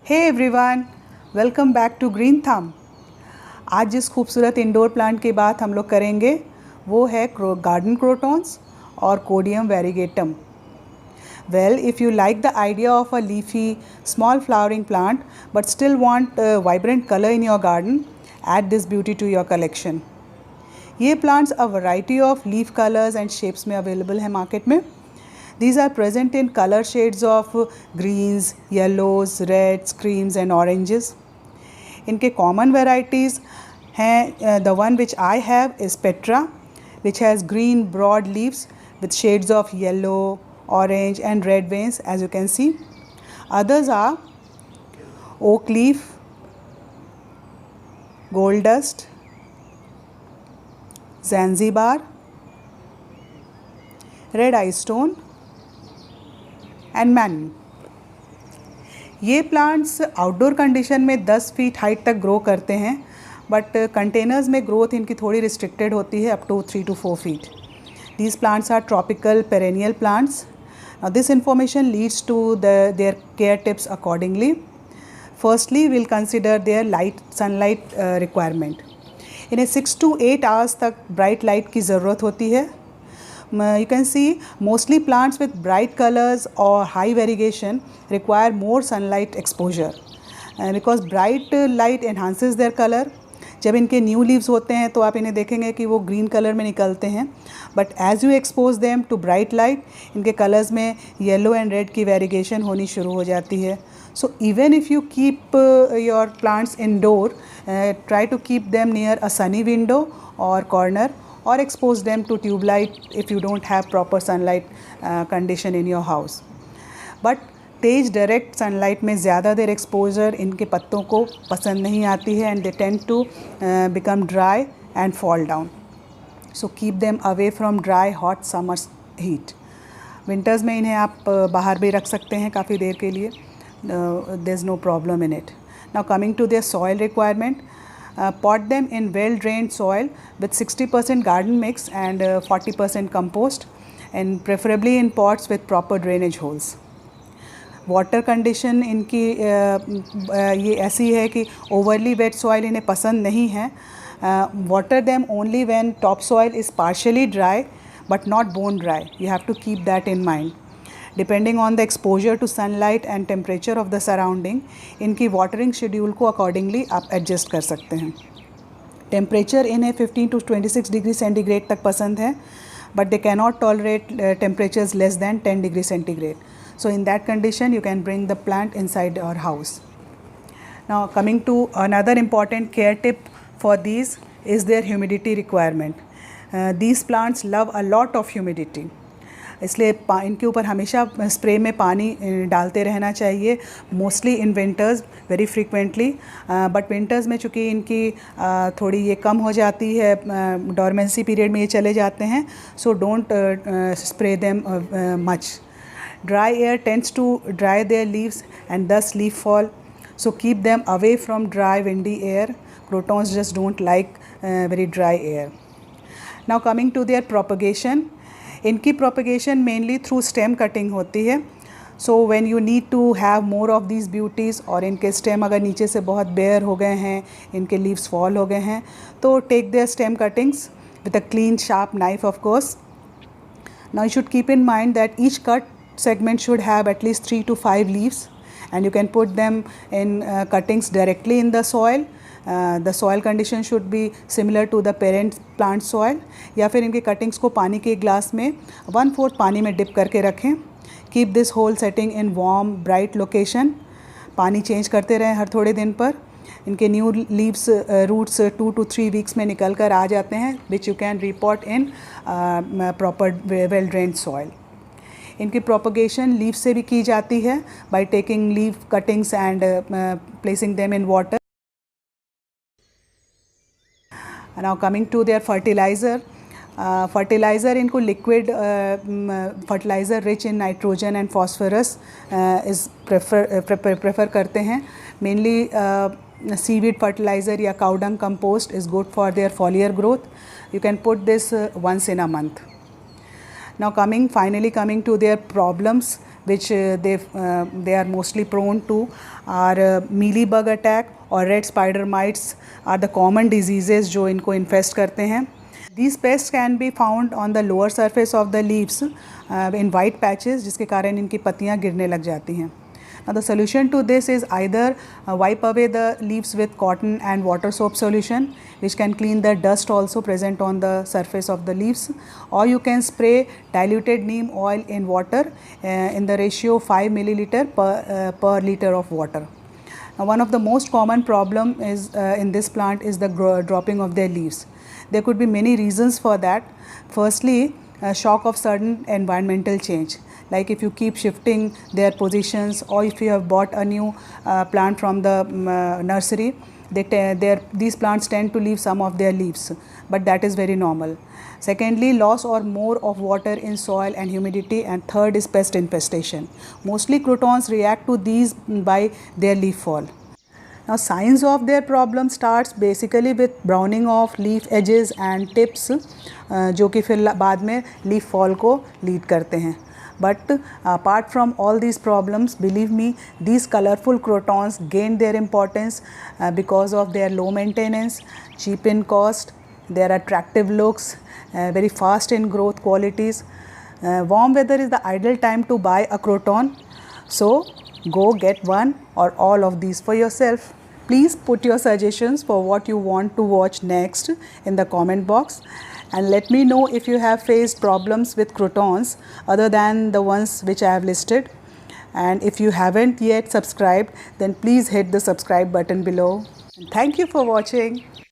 Hey everyone, welcome back to Green Thumb. आज जिस खूबसूरत इंडोर प्लांट की बात हम लोग करेंगे वो है गार्डन क्रोटॉन्स और कोडियम वेरीगेटम। Well, if you like the idea of a leafy, small flowering plant but still want a vibrant color in your garden, add this beauty to your collection. ये plants a variety of leaf colors and shapes में available है market में. These are present in color shades of greens, yellows, reds, creams and oranges. इनके common varieties हैं, the one which I have is Petra, which has green broad leaves with shades of yellow, orange and red veins, as you can see. Others are oak leaf, gold dust, Zanzibar, red eye stone and man. ये plants outdoor condition में 10 feet height तक grow करते हैं, but containers में growth इनकी थोड़ी restricted होती है, up to 3 to 4 feet. These plants are tropical perennial plants. Now this information leads to their care tips accordingly. Firstly, we'll consider their sunlight requirement. इन्हें 6 to 8 hours तक bright light की ज़रूरत होती है. You can see mostly plants with bright colors or high variegation require more sunlight exposure, because bright light enhances their color. जब इनके new leaves होते हैं तो आप इन्हें देखेंगे कि वो ग्रीन कलर में निकलते हैं, but as you expose them to bright light इनके कलर्स में येलो एंड रेड की वेरिएशन होनी शुरू हो जाती है. So even if you keep your plants indoor, try to keep them near a sunny window और corner, or expose them to tube light if you don't have proper sunlight condition in your house. But Tej direct sunlight में ज़्यादा देर exposure इनके पत्तों को पसंद नहीं आती है, and they tend to become dry and fall down. So keep them away from dry hot summers heat. Winters में इन्हें आप बाहर भी रख सकते हैं काफ़ी देर के लिए, there is no problem in it. Now coming to their soil requirement, pot them in well drained soil with 60% garden mix and 40% compost, and preferably in pots with proper drainage holes. Water condition इनकी ये ऐसी है कि overly wait soil इन्हें पसंद नहीं है. Water them only when top soil is partially dry but not bone dry. You have to keep that in mind. Depending on the exposure to sunlight and temperature of the surrounding, इनकी watering schedule को accordingly आप adjust कर सकते हैं. Temperature इन्हें 15 to 26 degree centigrade तक पसंद है, but they cannot tolerate temperatures less than 10 degree centigrade. So in that condition you can bring the plant inside your house. Now coming to another important care tip for these is their humidity requirement. These plants love a lot of humidity. इसलिए इनके ऊपर हमेशा spray में पानी डालते रहना चाहिए, mostly in winters very frequently. But winters में चूँकि इनकी थोड़ी ये कम हो जाती है, डॉर्मेंसी पीरियड में ये चले जाते हैं, so don't spray them much. Dry air tends to dry their leaves and thus leaf fall. So keep them away from dry, windy air. Crotons just don't like very dry air. Now coming to their propagation. इनकी propagation mainly through stem cutting होती है. So when you need to have more of these beauties, और इनके stem अगर नीचे से बहुत bare हो गए हैं, इनके leaves fall हो गए हैं, तो take their stem cuttings with a clean sharp knife of course. Now you should keep in mind that each cut segment should have at least 3 to 5 leaves, and you can put them in cuttings directly in the soil. The soil condition should be similar to the parent plant soil, या फिर इनके cuttings को पानी के glass में 1/4 पानी में dip करके रखें. Keep this whole setting in warm bright location. पानी चेंज करते रहें हर थोड़े दिन पर. इनके new leaves roots 2 to 3 weeks में निकल कर आ जाते हैं, which you can repot in proper well drained soil. इनकी प्रोपगेशन लीफ से भी की जाती है by taking leaf cuttings and placing them in water. Now coming to their fertiliser. Fertiliser इनको liquid fertiliser rich in nitrogen and phosphorus is prefer करते हैं. Mainly seaweed fertiliser या cow dung compost is good for their foliar growth. You can put this once in a month. Now finally coming to their problems which they are mostly prone to are mealybug attack और red spider mites are the common diseases जो इनको infest करते हैं. These pests can be found on the lower surface of the leaves in white patches जिसके कारण इनकी पत्तियाँ गिरने लग जाती हैं. Now the solution to this is either wipe away the leaves with cotton and water soap solution, which can clean the dust also present on the surface of the leaves, or you can spray diluted neem oil in water in the ratio 5 milliliter per liter of water. Now one of the most common problem is in this plant is the dropping of their leaves. There could be many reasons for that. Firstly, shock of sudden environmental change. Like if you keep shifting their positions, or if you have bought a new plant from the nursery, these plants tend to leave some of their leaves, but that is very normal. Secondly, loss or more of water in soil and humidity, and third is pest infestation. Mostly crotons react to these by their leaf fall. Now signs of their problem starts basically with browning of leaf edges and tips, जो कि फिर बाद में leaf fall को lead करते हैं. But apart from all these problems, believe me, these colorful crotons gain their importance because of their low maintenance, cheap in cost, their attractive looks, very fast in growth qualities. Warm weather is the ideal time to buy a croton, so go get one or all of these for yourself. Please put your suggestions for what you want to watch next in the comment box, and let me know if you have faced problems with crotons other than the ones which I have listed. And if you haven't yet subscribed, then please hit the subscribe button below. Thank you for watching.